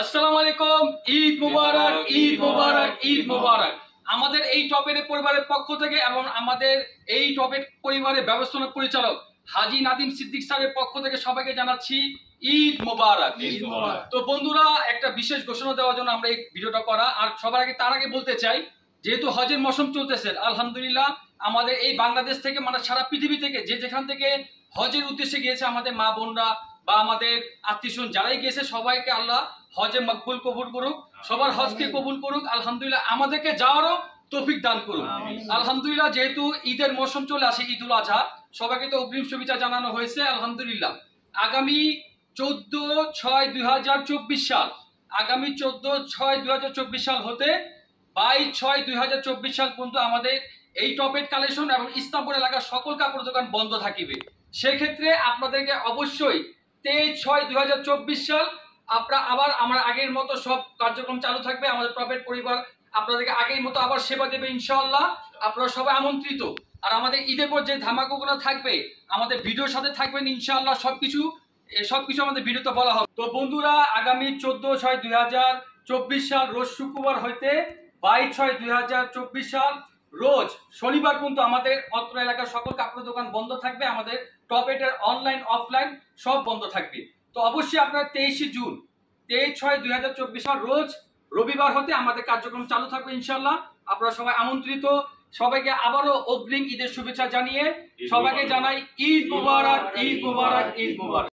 আসসালামু আলাইকুম। ঈদ মুবারক, ঈদ মুবারক, ঈদ মুবারক। আমাদের এই টপের পরিবারের পক্ষ থেকে এবং আমাদের এই টপের পরিবারের ব্যবস্থাপনা পরিচালক হাজী নাদিম সিদ্দিক স্যারের পক্ষ থেকে সবাইকে জানাচ্ছি ঈদ মুবারক। ঈদ মুবারক। তো বন্ধুরা, একটা বিশেষ ঘোষণা দেওয়ার জন্য আমরা এই ভিডিওটা করা। আর সবার আগে তার আগে বলতে চাই, যেহেতু হজের মৌসুম চলতেছে, আলহামদুলিল্লাহ আমাদের এই বাংলাদেশ থেকে মানে সারা পৃথিবী থেকে যে যেখান থেকে হজের উদ্দেশ্যে গিয়েছে আমাদের মা বোনরা বা আমাদের আত্মীয়স্বজন যারাই গিয়েছে, সবাইকে আল্লাহ হজে মকবুল কবুল করুক, সবার হজকে কবুল করুক। আলহামদুলিল্লাহ আমাদেরকে যাওয়ারও তৌফিক দান করুক। আলহামদুলিল্লাহ যেহেতু ঈদের মৌসুম চলে আসে, ঈদ উল আজহা, সবাইকে তো অগ্রিম শুভেচ্ছা জানানো হয়েছে। আলহামদুলিল্লাহ আগামী 14/6/2024 সাল, আগামী 14/6/2024 সাল হতে 22/6/2024 সাল পর্যন্ত আমাদের এই টপের কালেকশন এবং ইসলামপুর এলাকার সকল কাপড় দোকান বন্ধ থাকিবে। সেক্ষেত্রে আপনাদেরকে অবশ্যই 23/6/2024 সাল আবার আমরা আগের মতো সব কার্যক্রম চালু থাকবে। আমাদের টপের পরিবার আপনাদেরকে আগের মতো আবার সেবা দেবে ইনশাআল্লাহ। আপনারা সবাই আমন্ত্রিত। আর আমাদের ঈদের পর যে ধামাকাগুলো থাকবে আমাদের ভিডিওর সাথে থাকবেন ইনশাআল্লাহ। সবকিছু আমাদের ভিডিওতে বলা হবে। তো বন্ধুরা, আগামী 14/6/2024 সাল রোজ শুক্রবার হইতে 22/6/2024 সাল রোজ শনিবার পর্যন্ত আমাদের অত্র এলাকার সকল কাপড় দোকান বন্ধ থাকবে। আমাদের টপেটের অনলাইন অফলাইন সব বন্ধ থাকবে। তো অবশ্যই আপনারা 23 জুন 23/6/2024 সাল রোজ রবিবার হতে আমাদের কার্যক্রম চালু থাকবে ইনশাআল্লাহ। আপনারা সবাই আমন্ত্রিত। সবাইকে আবারও অগ্রিম ঈদের শুভেচ্ছা জানিয়ে সবাইকে জানাই ঈদ মুবারক, ঈদ মুবারক, ঈদ মুবারক।